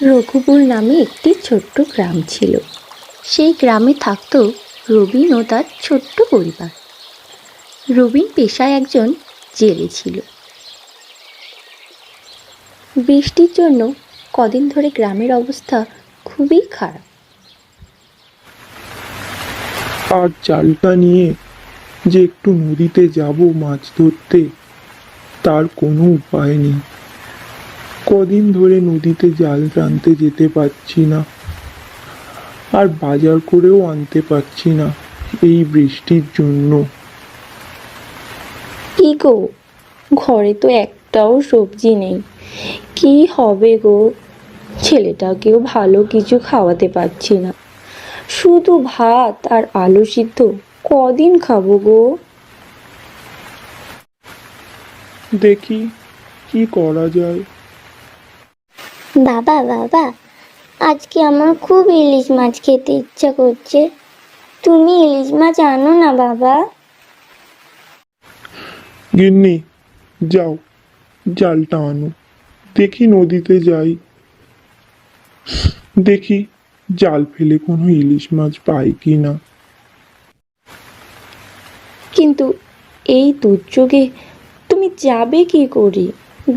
রঘুপুর নামে একটি ছোট্ট গ্রাম ছিল। সেই গ্রামে থাকত রবিন ও তার ছোট্ট পরিবার। রবিন পেশায় একজন জেলে ছিল। বৃষ্টির জন্য কদিন ধরে গ্রামের অবস্থা খুবই খারাপ। আর জালটা নিয়ে যে একটু নদীতে যাব মাছ ধরতে, তার কোনো উপায় নেই। কদিন ধরে নদীতে জাল টানতে যেতে পারছি না, আর বাজার করেও আনতে পারছি না এই বৃষ্টির জন্য। কি গো, ঘরে তো একটাও সবজি নেই, কি হবে গো? ছেলেটাকেও ভালো কিছু খাওয়াতে পারছি না, শুধু ভাত আর আলু সিদ্ধ কদিন খাবো গো? দেখি কি করা যায়। বাবা বাবা, আজকে আমার খুব ইলিশ মাছ খেতে ইচ্ছা করছে। তুমি ইলিশ মাছ আনো না বাবা। গিন্নি, যাও জালটা আনো, দেখি নদীতে যাই, দেখি জাল ফেলে কোনো ইলিশ মাছ পাই কি না। কিন্তু এই দুর্যোগে তুমি যাবে কি করে?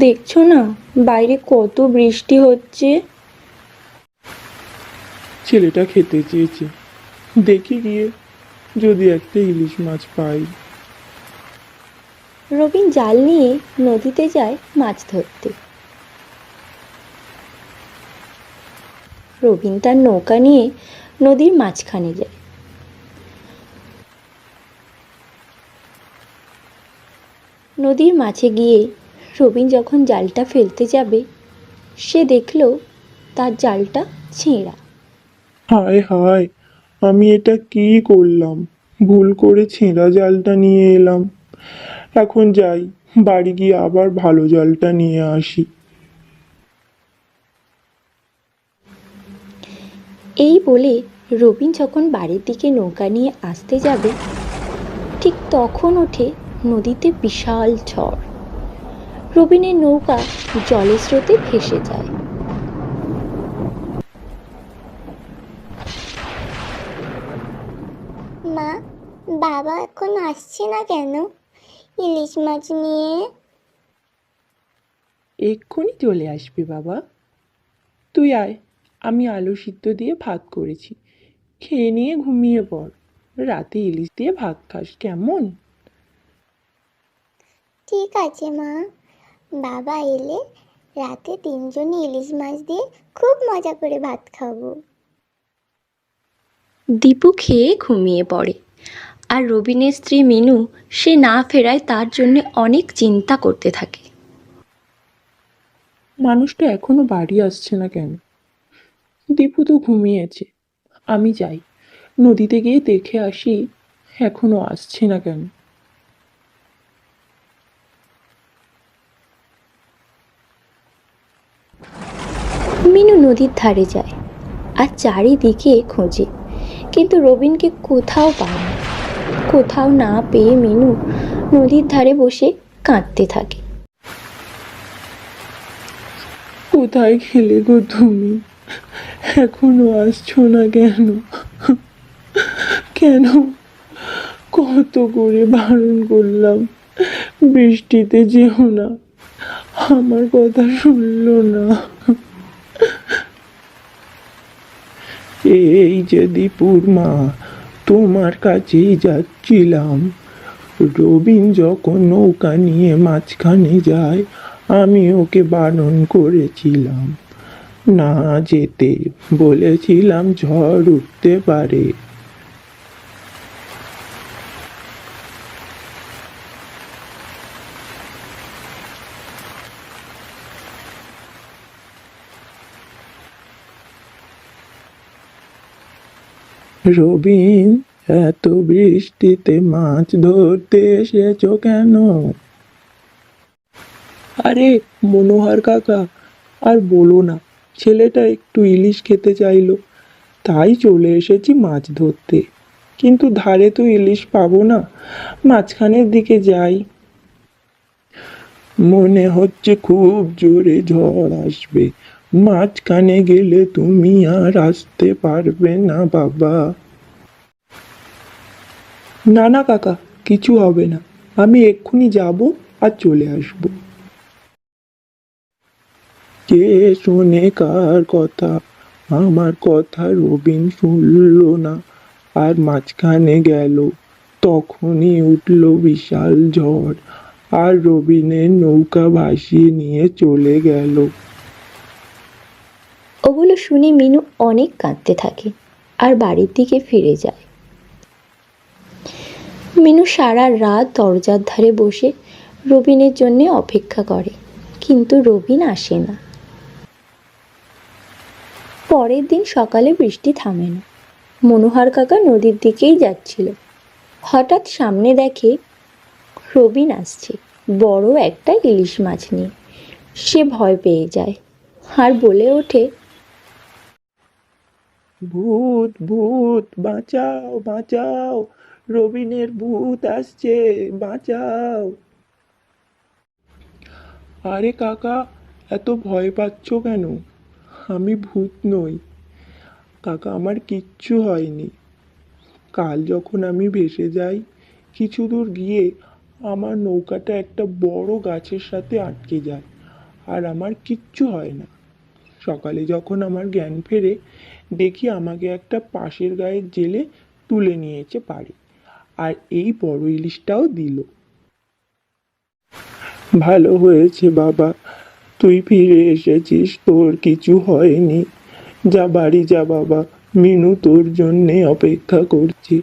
দেখছো না বাইরে কত বৃষ্টি হচ্ছে। ছেলেটা খেতে চেয়েছে, দেখি গিয়ে যদি একটা ইলিশ মাছ পাই। রবিন জাল নিয়ে নদীতে যায় মাছ ধরতে। রবিন তার নৌকা নিয়ে নদীর মাঝখানে যায়। নদীর মাঝে গিয়ে রবিন যখন জালটা ফেলতে যাবে, সে দেখল তার জালটা ছেঁড়া। হায় হায়, আমি এটা কি করলাম? ভুল করে ছেঁড়া জালটা নিয়ে এলাম। এখন যাই, বাড়ি গিয়ে আবার ভালো জালটা নিয়ে আসি। এই বলে রবিন যখন বাড়ির দিকে নৌকা নিয়ে আসতে যাবে, ঠিক তখন ওঠে নদীতে বিশাল ঝড়। রবিনের নৌকা জলের স্রোতে ভেসে যায়। মা, বাবা এখন আসছে না কেন ইলিশ মাছ নিয়ে? এক্ষুনি চলে আসবে বাবা, তুই আয়, আমি আলু সিদ্ধ দিয়ে ভাত করেছি, খেয়ে নিয়ে ঘুমিয়ে পড়। রাতে ইলিশ দিয়ে ভাত খাস কেমন? ঠিক আছে মা, বাবা এলে রাতে তিনজনই ইলিশ মাছ দিয়ে খুব মজা করে ভাত খাবো। দীপু খেয়ে ঘুমিয়ে পড়ে। আর রবিনের স্ত্রী মিনু সে না ফেরায় তার জন্য অনেক চিন্তা করতে থাকে। মানুষটা এখনো বাড়ি আসছে না কেন? দীপু তো ঘুমিয়েছে। আমি যাই, নদীতে গিয়ে দেখে আসি এখনো আসছে না কেন। মিনু নদীর ধারে যায় আর চারিদিকে খোঁজে, কিন্তু রবিনকে কোথাও পায় না। কোথাও না পেয়ে মিনু নদীর ধারে বসে কাঁদতে থাকে। কোথায় খেলে গো তুমি? এখনো আসছো না কেন? কেন? কত করে বারণ করলাম, বৃষ্টিতে যেও না, আমার কথা শুনলো না। এই যে দীপুর মা, তোমার কাছেই যাচ্ছিলাম। রবিন যখন নৌকা নিয়ে মাঝখানে যায়, আমি ওকে বারণ করেছিলাম না যেতে, বলেছিলাম ঝড় উঠতে পারে। রবিন, এত বৃষ্টিতে মাছ ধরতে এসেছো কেন? আরে মনোহর কাকা, আর বলো না, ছেলেটা একটু ইলিশ খেতে চাইলো, তাই চলে এসেছি মাছ ধরতে। কিন্তু ধারে তো ইলিশ পাবো না, মাঝখানের দিকে যাই। মনে হচ্ছে খুব জোরে ঝড় আসবে, মাঝখানে গেলে তুমি আর আসতে পারবে না বাবা। না না কাকা, কিছু হবে না, আমি এক্ষুনি যাব আর চলে আসব। কে শোনে কার কথা? আমার কথা রবিন শুনল না, আর মাঝখানে গেল। তখনই উঠল বিশাল ঝড়, আর রবিনের নৌকা ভাসিয়ে নিয়ে চলে গেল। ওগুলো শুনে মিনু অনেক কাঁদতে থাকে আর বাড়ির দিকে ফিরে যায়। মিনু সারা রাত দরজার ধারে বসে রবিনের জন্য অপেক্ষা করে, কিন্তু রবিন আসে না। পরের দিন সকালে বৃষ্টি থামে না। মনোহর কাকা নদীর দিকেই যাচ্ছিল। হঠাৎ সামনে দেখে রবিন আসছে বড় একটা ইলিশ মাছ নিয়ে। সে ভয় পেয়ে যায় আর বলে ওঠে, ভূত ভূত, বাঁচাও বাঁচাও, রবিনের ভূত আসছে, বাঁচাও। আরে কাকা, এত ভয় পাচ্ছ কেন? আমি ভূত নই কাকা, আমার কিচ্ছু হয়নি। কাল যখন আমি ভেসে যাই, কিছু দূর গিয়ে আমার নৌকাটা একটা বড় গাছের সাথে আটকে যায়, আর আমার কিচ্ছু হয় না। সকালে যখন আমার জ্ঞান ফেরে, দেখি আমাকে একটা পাশের গায়ের জেলে তুলে নিয়েছে পাড়ে, আর এই বড় ইলিশটাও দিল। ভালো হয়েছে বাবা, তুই ফিরে এসেছিস, তোর কিছু হয়নি। যা বাড়ি যা বাবা, মিনু তোর জন্যে অপেক্ষা করছে।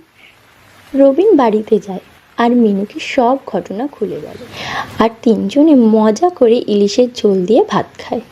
রবিন বাড়িতে যায় আর মিনুকে সব ঘটনা খুলে বলে, আর তিনজনে মজা করে ইলিশের ঝোল দিয়ে ভাত খায়।